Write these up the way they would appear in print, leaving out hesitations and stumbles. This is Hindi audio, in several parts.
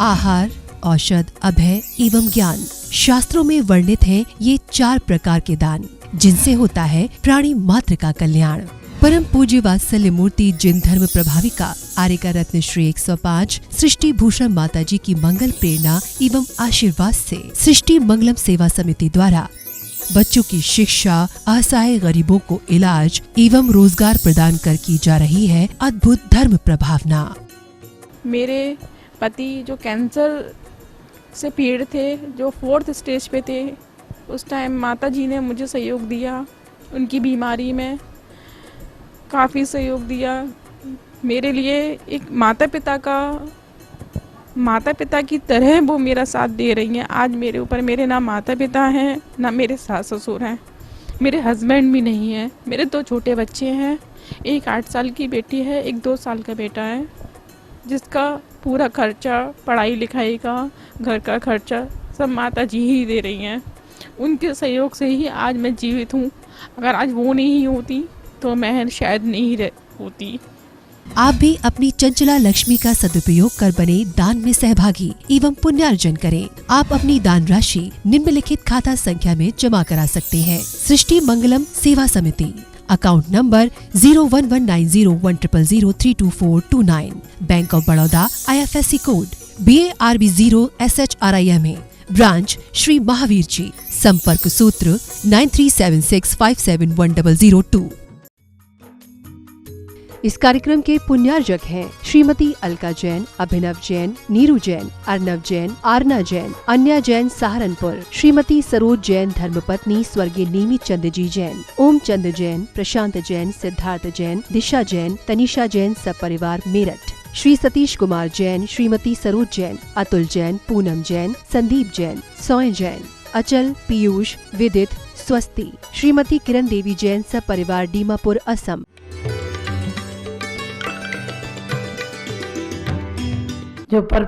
आहार, औषध, अभय एवं ज्ञान। शास्त्रों में वर्णित हैं ये 4 प्रकार के दान, जिनसे होता है प्राणी मात्र का कल्याण। परम पूज्य वात्सल्य मूर्ति जिन धर्म प्रभाविका आर्यका रत्न श्री 105 सृष्टि भूषण माता जी की मंगल प्रेरणा एवं आशीर्वाद से सृष्टि मंगलम सेवा समिति द्वारा बच्चों की शिक्षा, असहाय गरीबों को इलाज एवं रोजगार प्रदान कर की जा रही है अद्भुत धर्म प्रभावना। मेरे पति जो कैंसर से पीड़ित थे, जो 4th स्टेज पे थे, उस टाइम माता जी ने मुझे सहयोग दिया। उनकी बीमारी में काफ़ी सहयोग दिया। मेरे लिए एक माता पिता की तरह वो मेरा साथ दे रही हैं। आज मेरे ऊपर मेरे ना माता पिता हैं, ना मेरे सास ससुर हैं, मेरे हस्बैंड भी नहीं हैं। मेरे 2 छोटे बच्चे हैं, एक 8 साल की बेटी है, एक 2 साल का बेटा है, जिसका पूरा खर्चा, पढ़ाई लिखाई का, घर का खर्चा सब माता जी ही दे रही हैं। उनके सहयोग से ही आज मैं जीवित हूँ। अगर आज वो नहीं होती तो मैं शायद नहीं होती। आप भी अपनी चंचला लक्ष्मी का सदुपयोग कर बने दान में सहभागी एवं पुण्यार्जन करें। आप अपनी दान राशि निम्नलिखित खाता संख्या में जमा करा सकते हैं। सृष्टि Mangalam Seva Samiti, account number 01190100032429, bank of Baroda, IFSC code BARB 0 SHRIMA, branch Shri Mahavir ji, संपर्क सूत्र 9376571002। इस कार्यक्रम के पुण्यार्जक हैं श्रीमती अलका जैन, अभिनव जैन, नीरू जैन, अर्नव जैन, आरना जैन, अन्या जैन सहारनपुर, श्रीमती सरोज जैन धर्मपत्नी स्वर्गीय नीमी चंद जी जैन, ओम चंद जैन, प्रशांत जैन, सिद्धार्थ जैन, दिशा जैन, तनिषा जैन, सब परिवार मेरठ, श्री सतीश कुमार जैन, श्रीमती सरोज जैन, अतुल जैन, पूनम जैन, संदीप जैन, सोय जैन, अचल, पीयूष, विदित, स्वस्ति, श्रीमती किरण देवी जैन, सब परिवार दीमापुर असम। जो पर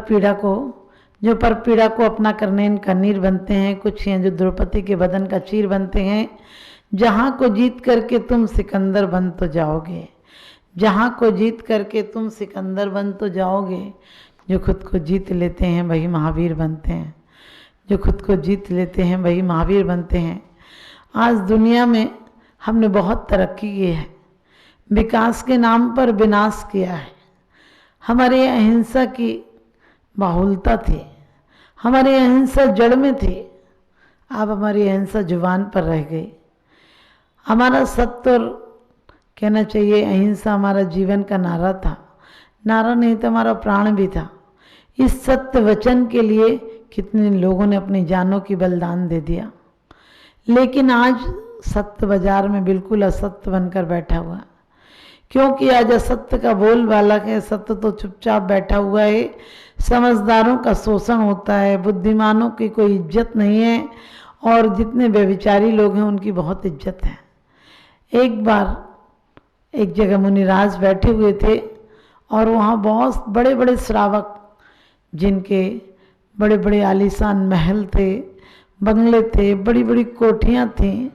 पीड़ा को अपना करने इन कनीर बनते हैं, कुछ हैं जो द्रौपदी के बदन का चीर बनते हैं। जहाँ को जीत करके तुम सिकंदर बन तो जाओगे, जहाँ को जीत करके तुम सिकंदर बन तो जाओगे। जो खुद को जीत लेते हैं वही महावीर बनते हैं, जो खुद को जीत लेते हैं वही महावीर बनते हैं। आज दुनिया में हमने बहुत तरक्की की है, विकास के नाम पर विनाश किया है। हमारे अहिंसा की बाहुलता थी, हमारी अहिंसा जड़ में थी, अब हमारी अहिंसा जुबान पर रह गई। हमारा सत्य और कहना चाहिए अहिंसा हमारा जीवन का नारा था, नारा नहीं तो हमारा प्राण भी था। इस सत्य वचन के लिए कितने लोगों ने अपनी जानों की बलिदान दे दिया, लेकिन आज सत्य बाजार में बिल्कुल असत्य बनकर बैठा हुआ, क्योंकि आज असत्य का बोलबाला है, सत्य तो चुपचाप बैठा हुआ है। समझदारों का शोषण होता है, बुद्धिमानों की कोई इज्जत नहीं है, और जितने व्यभिचारी लोग हैं उनकी बहुत इज्जत है। एक बार एक जगह मुनिराज बैठे हुए थे और वहाँ बहुत बड़े बड़े श्रावक, जिनके बड़े बड़े आलीशान महल थे, बंगले थे, बड़ी बड़ी कोठियाँ थीं,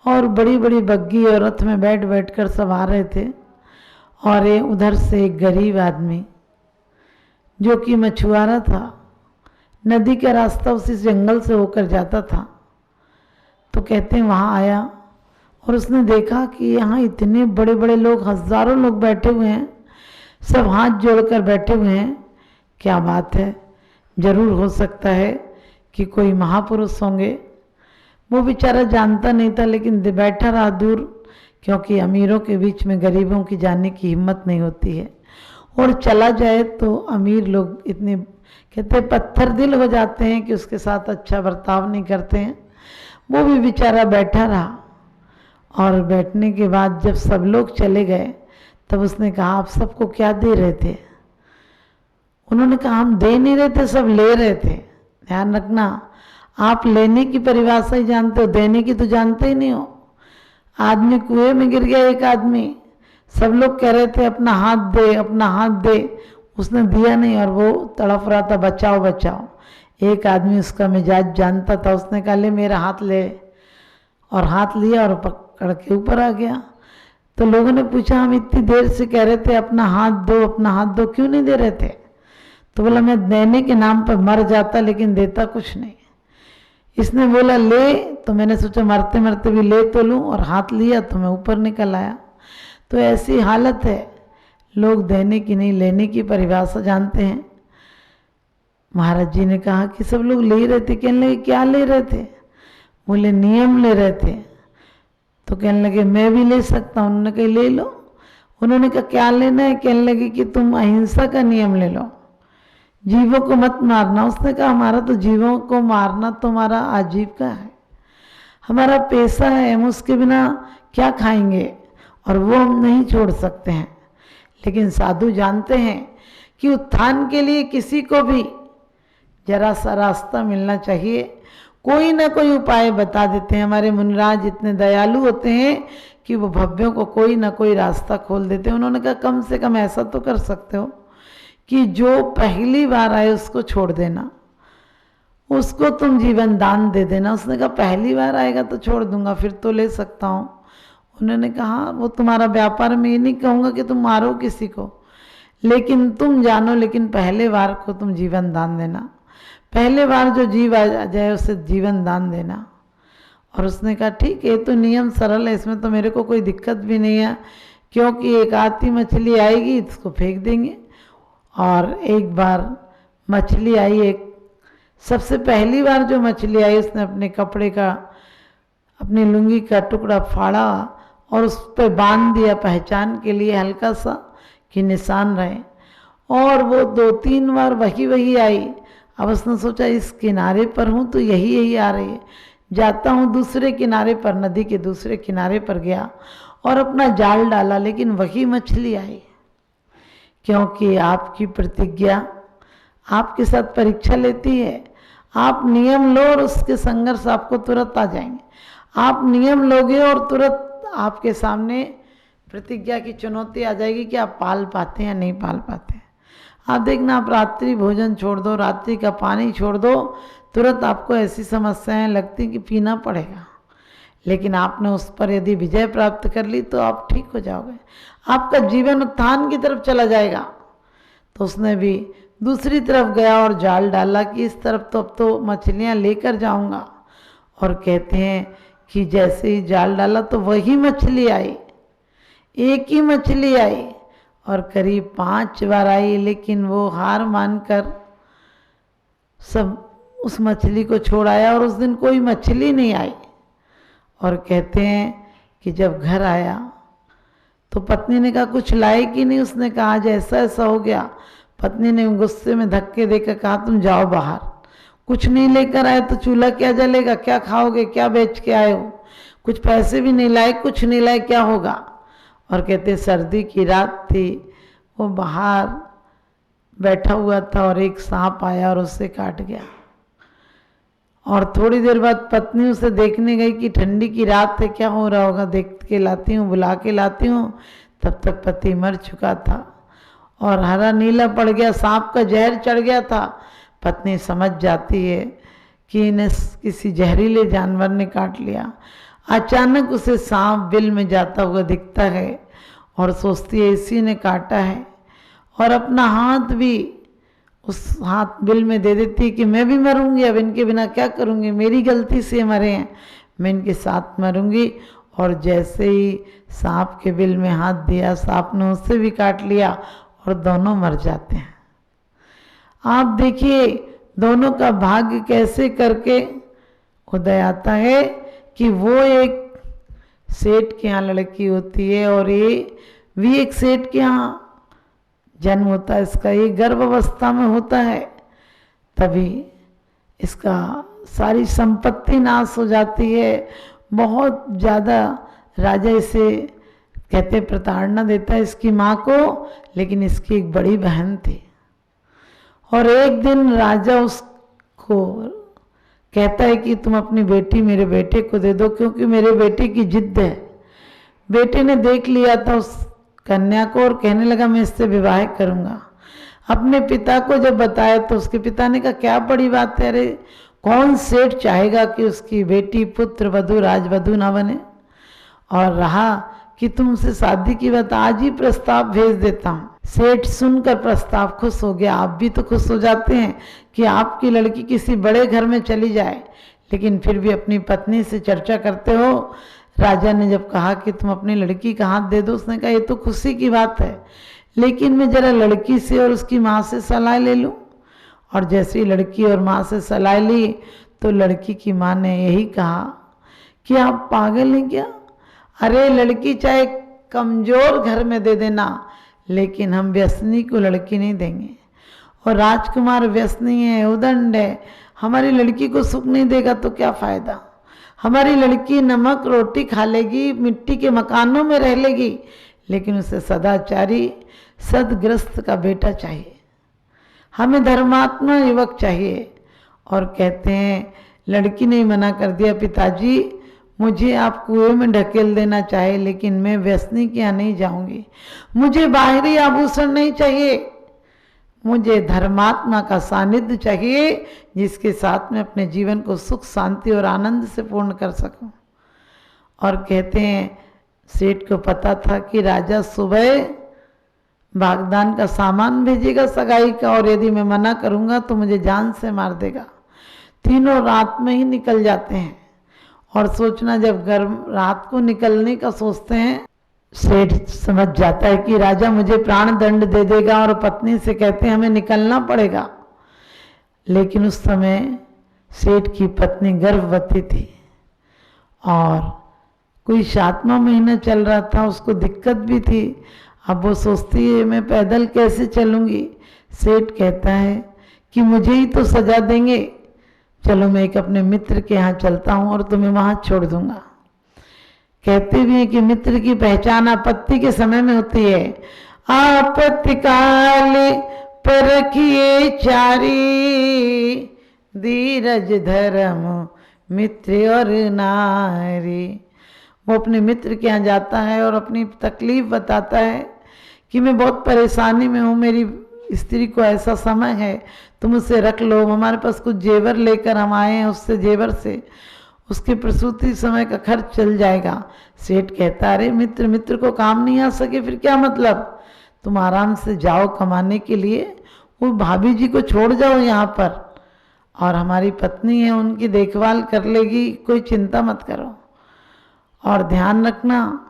और बड़ी बड़ी बग्गी और रथ में बैठ बैठ कर सब आ रहे थे। और ये उधर से एक गरीब आदमी जो कि मछुआरा था, नदी का रास्ता उसी जंगल से होकर जाता था, तो कहते हैं वहाँ आया और उसने देखा कि यहाँ इतने बड़े बड़े लोग, हजारों लोग बैठे हुए हैं, सब हाथ जोड़कर बैठे हुए हैं। क्या बात है, जरूर हो सकता है कि कोई महापुरुष होंगे। वो बेचारा जानता नहीं था, लेकिन बैठा रहा दूर, क्योंकि अमीरों के बीच में गरीबों की जाने की हिम्मत नहीं होती है, और चला जाए तो अमीर लोग इतने कहते पत्थर दिल हो जाते हैं कि उसके साथ अच्छा बर्ताव नहीं करते हैं। वो भी बेचारा बैठा रहा, और बैठने के बाद जब सब लोग चले गए तब उसने कहा आप सबको क्या दे रहे थे? उन्होंने कहा हम दे नहीं रहे थे, सब ले रहे थे। ध्यान रखना, आप लेने की परिभाषा ही जानते हो, देने की तो जानते ही नहीं हो। आदमी कुएं में गिर गया, एक आदमी, सब लोग कह रहे थे अपना हाथ दे, अपना हाथ दे, उसने दिया नहीं और वो तड़प रहा था बचाओ बचाओ। एक आदमी उसका मिजाज जानता था, उसने कहा ले मेरा हाथ ले, और हाथ लिया और पकड़ के ऊपर आ गया। तो लोगों ने पूछा हम इतनी देर से कह रहे थे अपना हाथ दो, अपना हाथ दो, क्यों नहीं दे रहे थे? तो बोला मैं देने के नाम पर मर जाता लेकिन देता कुछ नहीं। इसने बोला ले, तो मैंने सोचा मरते मरते भी ले तो लूं, और हाथ लिया तो मैं ऊपर निकल आया। तो ऐसी हालत है, लोग देने की नहीं लेने की परिभाषा जानते हैं। महाराज जी ने कहा कि सब लोग ले रहे थे। कहने लगे क्या ले रहे थे? बोले नियम ले रहे थे। तो कहने लगे मैं भी ले सकता हूँ। उन्होंने कहा ले लो। उन्होंने कहा क्या लेना है? कहने लगे कि तुम अहिंसा का नियम ले लो, जीवों को मत मारना। उसने कहा हमारा तो जीवों को मारना तो हमारा आजीविका है, हमारा पेशा है, हम उसके बिना क्या खाएंगे, और वो हम नहीं छोड़ सकते हैं। लेकिन साधु जानते हैं कि उत्थान के लिए किसी को भी जरा सा रास्ता मिलना चाहिए, कोई ना कोई उपाय बता देते हैं। हमारे मुनिराज इतने दयालु होते हैं कि वो भव्यों को कोई ना कोई रास्ता खोल देते हैं। उन्होंने कहा कम से कम ऐसा तो कर सकते हो कि जो पहली बार आए उसको छोड़ देना, उसको तुम जीवन दान दे देना। उसने कहा पहली बार आएगा तो छोड़ दूंगा, फिर तो ले सकता हूँ। उन्होंने कहा वो तुम्हारा व्यापार, में ये नहीं कहूँगा कि तुम मारो किसी को, लेकिन तुम जानो, लेकिन पहले बार को तुम जीवन दान देना, पहले बार जो जीव आ जाए उसे जीवन दान देना। और उसने कहा ठीक है, तो नियम सरल है, इसमें तो मेरे को कोई दिक्कत भी नहीं है, क्योंकि एक आती मछली आएगी इसको फेंक देंगे। और एक बार मछली आई, एक सबसे पहली बार जो मछली आई उसने अपने कपड़े का, अपनी लुंगी का टुकड़ा फाड़ा और उस पर बांध दिया पहचान के लिए हल्का सा कि निशान रहे। और वो 2-3 बार वही आई। अब उसने सोचा इस किनारे पर हूँ तो यही आ रही है, जाता हूँ दूसरे किनारे पर, नदी के दूसरे किनारे पर गया और अपना जाल डाला, लेकिन वही मछली आई। क्योंकि आपकी प्रतिज्ञा आपके साथ परीक्षा लेती है। आप नियम लो और उसके संघर्ष आपको तुरंत आ जाएंगे। आप नियम लोगे और तुरंत आपके सामने प्रतिज्ञा की चुनौती आ जाएगी कि आप पाल पाते हैं या नहीं पाल पाते हैं। आप देखना, आप रात्रि भोजन छोड़ दो, रात्रि का पानी छोड़ दो, तुरंत आपको ऐसी समस्याएं लगती कि पीना पड़ेगा। लेकिन आपने उस पर यदि विजय प्राप्त कर ली तो आप ठीक हो जाओगे, आपका जीवन उत्थान की तरफ चला जाएगा। तो उसने भी दूसरी तरफ गया और जाल डाला कि इस तरफ तो अब तो मछलियाँ लेकर जाऊंगा। और कहते हैं कि जैसे ही जाल डाला तो वही मछली आई, एक ही मछली आई और करीब 5 बार आई, लेकिन वो हार मानकर सब उस मछली को छोड़ाया और उस दिन कोई मछली नहीं आई। और कहते हैं कि जब घर आया तो पत्नी ने कहा कुछ लाए कि नहीं? उसने कहा आज ऐसा ऐसा हो गया। पत्नी ने गुस्से में धक्के देकर कहा तुम जाओ बाहर, कुछ नहीं लेकर आए तो चूल्हा क्या जलेगा, क्या खाओगे, क्या बेच के आए हो, कुछ पैसे भी नहीं लाए, कुछ नहीं लाए, क्या होगा। और कहते सर्दी की रात थी, वो बाहर बैठा हुआ था और एक सांप आया और उससे काट गया। और थोड़ी देर बाद पत्नी उसे देखने गई कि ठंडी की रात है, क्या हो रहा होगा, देख के लाती हूँ, बुला के लाती हूँ। तब तक पति मर चुका था और हरा नीला पड़ गया, सांप का जहर चढ़ गया था। पत्नी समझ जाती है कि इन्हें किसी जहरीले जानवर ने काट लिया। अचानक उसे सांप बिल में जाता हुआ दिखता है और सोचती है इसी ने काटा है, और अपना हाथ भी उस हाथ बिल में दे देती है कि मैं भी मरूंगी, अब इनके बिना क्या करूंगी, मेरी गलती से मरे हैं, मैं इनके साथ मरूंगी। और जैसे ही सांप के बिल में हाथ दिया, सांप ने उससे भी काट लिया और दोनों मर जाते हैं। आप देखिए दोनों का भाग्य कैसे करके उदय आता है कि वो एक सेठ के यहाँ लड़की होती है और ये भी एक सेठ के यहाँ जन्म होता है। इसका ये गर्भ अवस्था में होता है, तभी इसका सारी संपत्ति नाश हो जाती है। बहुत ज़्यादा राजा इसे कहते प्रताड़ना देता है इसकी माँ को, लेकिन इसकी एक बड़ी बहन थी। और एक दिन राजा उसको कहता है कि तुम अपनी बेटी मेरे बेटे को दे दो, क्योंकि मेरे बेटे की जिद है। बेटे ने देख लिया था उस कन्या को और कहने लगा मैं इससे विवाह करूंगा। अपने पिता को जब बताया तो उसके पिता ने कहा क्या बड़ी बात है, अरे कौन सेठ चाहेगा कि उसकी बेटी पुत्र वधू राजवधू ना बने। और रहा कि तुमसे शादी की बात आज ही प्रस्ताव भेज देता हूँ। सेठ सुनकर प्रस्ताव खुश हो गया। आप भी तो खुश हो जाते हैं कि आपकी लड़की किसी बड़े घर में चली जाए, लेकिन फिर भी अपनी पत्नी से चर्चा करते हो। राजा ने जब कहा कि तुम अपनी लड़की का हाथ दे दो, उसने कहा ये तो खुशी की बात है, लेकिन मैं जरा लड़की से और उसकी माँ से सलाह ले लूँ। और जैसे ही लड़की और माँ से सलाह ली तो लड़की की माँ ने यही कहा कि आप पागल हैं क्या? अरे लड़की चाहे कमजोर घर में दे देना, लेकिन हम व्यसनी को लड़की नहीं देंगे। और राजकुमार व्यसनी है, उदंड है, हमारी लड़की को सुख नहीं देगा तो क्या फायदा? हमारी लड़की नमक रोटी खा लेगी, मिट्टी के मकानों में रह लेगी, लेकिन उसे सदाचारी सदग्रस्त का बेटा चाहिए। हमें धर्मात्मा युवक चाहिए। और कहते हैं लड़की ने मना कर दिया, पिताजी मुझे आप कुएं में ढकेल देना चाहे, लेकिन मैं व्यसनी के यहाँ नहीं जाऊंगी। मुझे बाहरी आभूषण नहीं चाहिए, मुझे धर्मात्मा का सानिध्य चाहिए, जिसके साथ में अपने जीवन को सुख शांति और आनंद से पूर्ण कर सकूं। और कहते हैं सेठ को पता था कि राजा सुबह बागदान का सामान भेजेगा सगाई का, और यदि मैं मना करूंगा तो मुझे जान से मार देगा। तीनों रात में ही निकल जाते हैं। और सोचना, जब गर्म रात को निकलने का सोचते हैं, सेठ समझ जाता है कि राजा मुझे प्राण दंड दे देगा, और पत्नी से कहते हैं हमें निकलना पड़ेगा। लेकिन उस समय सेठ की पत्नी गर्भवती थी और कोई 7वां महीना चल रहा था, उसको दिक्कत भी थी। अब वो सोचती है मैं पैदल कैसे चलूंगी। सेठ कहता है कि मुझे ही तो सजा देंगे, चलो मैं एक अपने मित्र के यहाँ चलता हूँ और तुम्हें वहाँ छोड़ दूंगा। कहते भी हैं कि मित्र की पहचान आपत्ति के समय में होती है। आपत्ति काल परखिए चारी, धीरज धर्म मित्र और नारी। वो अपने मित्र के यहाँ जाता है और अपनी तकलीफ बताता है कि मैं बहुत परेशानी में हूँ, मेरी स्त्री को ऐसा समय है, तुम उसे रख लो, हमारे पास कुछ जेवर लेकर हम आए हैं, उससे जेवर से उसके प्रसूति समय का खर्च चल जाएगा। सेठ कहता अरे मित्र मित्र को काम नहीं आ सके फिर क्या मतलब, तुम आराम से जाओ कमाने के लिए, वो भाभी जी को छोड़ जाओ यहाँ पर, और हमारी पत्नी है उनकी देखभाल कर लेगी, कोई चिंता मत करो। और ध्यान रखना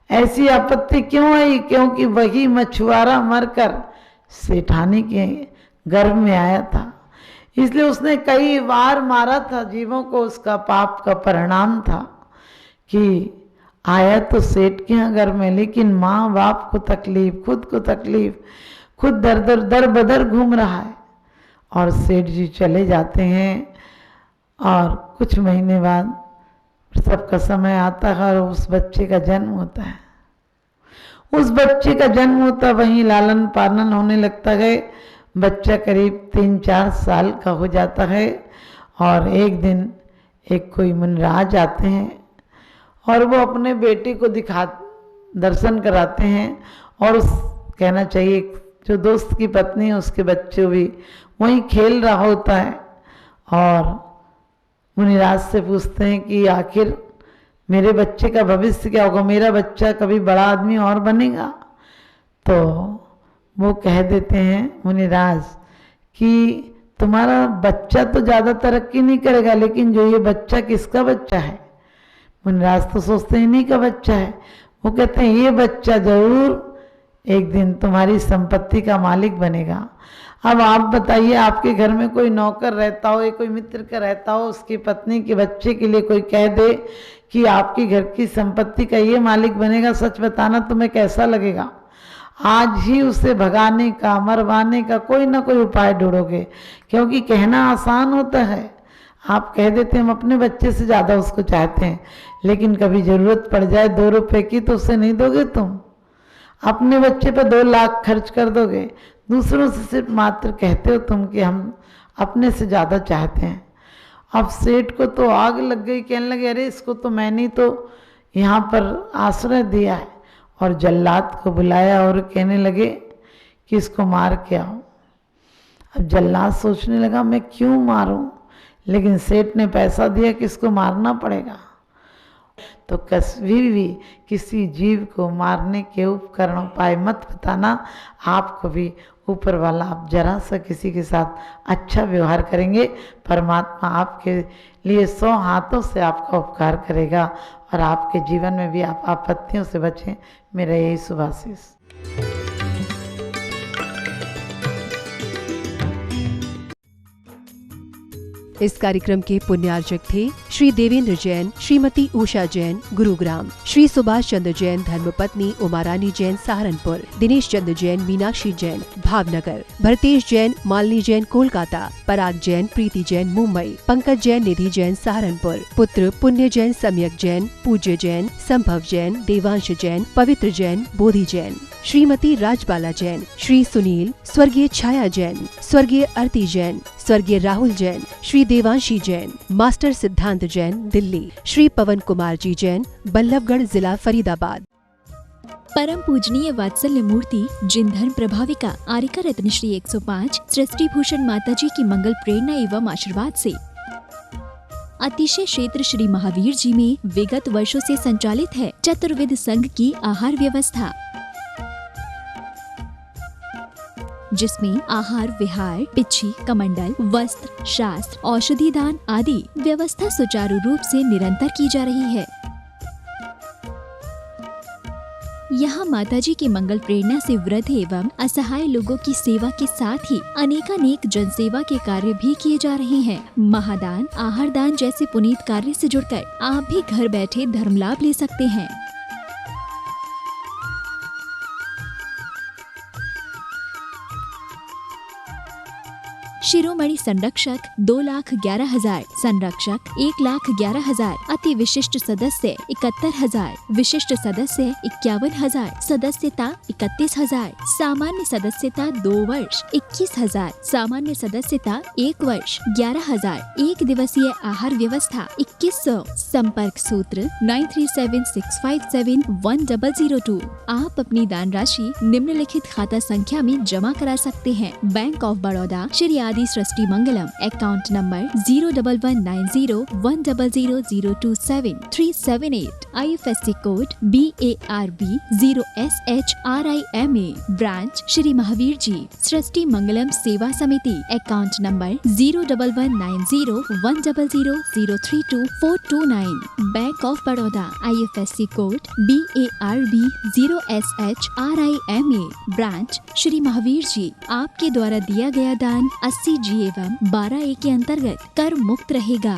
ऐसी आपत्ति क्यों आई, क्योंकि वही मछुआरा मरकर सेठानी के गर्भ में आया था, इसलिए उसने कई बार मारा था जीवों को। उसका पाप का परिणाम था कि आया तो सेठ के यहाँ घर में, लेकिन माँ बाप को तकलीफ, खुद को तकलीफ, खुद दर बदर घूम रहा है। और सेठ जी चले जाते हैं और कुछ महीने बाद सबका समय आता है और उस बच्चे का जन्म होता है। उस बच्चे का जन्म होता, वहीं लालन पालन होने लगता है। बच्चा करीब 3-4 साल का हो जाता है। और एक दिन एक कोई मुनिराज आते हैं और वो अपने बेटे को दर्शन कराते हैं। और उस कहना चाहिए जो दोस्त की पत्नी है उसके बच्चे भी वहीं खेल रहा होता है। और मुनिराज से पूछते हैं कि आखिर मेरे बच्चे का भविष्य क्या होगा, मेरा बच्चा कभी बड़ा आदमी और बनेगा? तो वो कह देते हैं मुनिराज कि तुम्हारा बच्चा तो ज़्यादा तरक्की नहीं करेगा, लेकिन जो ये बच्चा किसका बच्चा है? मुनिराज तो सोचते हैं इन्हीं का बच्चा है। वो कहते हैं ये बच्चा जरूर एक दिन तुम्हारी संपत्ति का मालिक बनेगा। अब आप बताइए, आपके घर में कोई नौकर रहता हो या कोई मित्र का रहता हो, उसकी पत्नी के बच्चे के लिए कोई कह दे कि आपकी घर की संपत्ति का ये मालिक बनेगा, सच बताना तुम्हें कैसा लगेगा? आज ही उसे भगाने का, मरवाने का कोई ना कोई उपाय ढूंढोगे, क्योंकि कहना आसान होता है। आप कह देते हम अपने बच्चे से ज़्यादा उसको चाहते हैं, लेकिन कभी ज़रूरत पड़ जाए 2 रुपए की तो उसे नहीं दोगे तुम। अपने बच्चे पर 2 लाख खर्च कर दोगे, दूसरों से सिर्फ मात्र कहते हो तुम कि हम अपने से ज़्यादा चाहते हैं। अब सेठ को तो आग लग गई, कहने लगे अरे इसको तो मैंने तो यहाँ पर आश्रय दिया है। और जल्लाद को बुलाया और कहने लगे कि इसको मार के आओ। अब जल्लाद सोचने लगा मैं क्यों मारूं, लेकिन सेठ ने पैसा दिया कि इसको मारना पड़ेगा। तो कभी भी किसी जीव को मारने के उपकरण उपाय मत बताना। आपको भी ऊपर वाला, आप जरा सा किसी के साथ अच्छा व्यवहार करेंगे, परमात्मा आपके लिए 100 हाथों से आपका उपकार करेगा और आपके जीवन में भी आप आपत्तियों से बचें। मेरा यही शुभ आशीष। इस कार्यक्रम के पुण्यार्जक थे श्री देवेंद्र जैन, श्रीमती उषा जैन गुरुग्राम, श्री सुभाष चंद्र जैन धर्मपत्नी उमा रानी जैन सहारनपुर, दिनेश चंद्र जैन मीनाक्षी जैन भावनगर, भरतेश जैन मालिनी जैन कोलकाता, पराग जैन प्रीति जैन मुंबई, पंकज जैन निधि जैन सहारनपुर, पुत्र पुण्य जैन सम्यक जैन, पूज्य जैन संभव जैन, देवांश जैन, पवित्र जैन, बोधि जैन, श्रीमती राजबाला जैन, श्री सुनील, स्वर्गीय छाया जैन, स्वर्गीय आरती जैन, स्वर्गीय राहुल जैन, श्री देवांशी जैन, मास्टर सिद्धांत जैन दिल्ली, श्री पवन कुमार जी जैन बल्लभगढ़ जिला फरीदाबाद। परम पूजनीय वात्सल्य मूर्ति जिन धर्म प्रभाविका आरिका रत्न श्री 105 सृष्टि भूषण माता जी की मंगल प्रेरणा एवं आशीर्वाद से अतिशय क्षेत्र श्री महावीर जी में विगत वर्षों से संचालित है चतुर्विध संघ की आहार व्यवस्था, जिसमें आहार विहार, पिच्छी, कमंडल, वस्त्र, शास्त्र, औषधि दान आदि व्यवस्था सुचारू रूप से निरंतर की जा रही है। यहाँ माताजी की मंगल प्रेरणा से वृद्ध एवं असहाय लोगों की सेवा के साथ ही अनेकानेक जनसेवा के कार्य भी किए जा रहे हैं। महादान, आहार दान जैसे पुनीत कार्य से जुड़कर आप भी घर बैठे धर्म लाभ ले सकते हैं। शिरोमणि संरक्षक 2,11,000, संरक्षक 1,11,000, अति विशिष्ट सदस्य 71,000, विशिष्ट सदस्य 51,000, सदस्यता 31,000, सामान्य सदस्यता 2 वर्ष 21,000, सामान्य सदस्यता 1 वर्ष 11,000, एक दिवसीय आहार व्यवस्था 2100। संपर्क सूत्र 9376571002। आप अपनी दान राशि निम्नलिखित खाता संख्या में जमा करा सकते हैं। Bank of Baroda Shri Adi Srishti Mangalam, account number 01190100027 IFSC code BARB 0SHRIMA, branch Shri Mahavir ji Srishti Mangalam Seva Samiti, account number 01190100032 bank of Baroda, IFSC code BARB 0SHRIMA, branch Shri Mahavir ji. आपके द्वारा दिया गया दान 80G एवं 12A के अंतर्गत कर मुक्त रहेगा।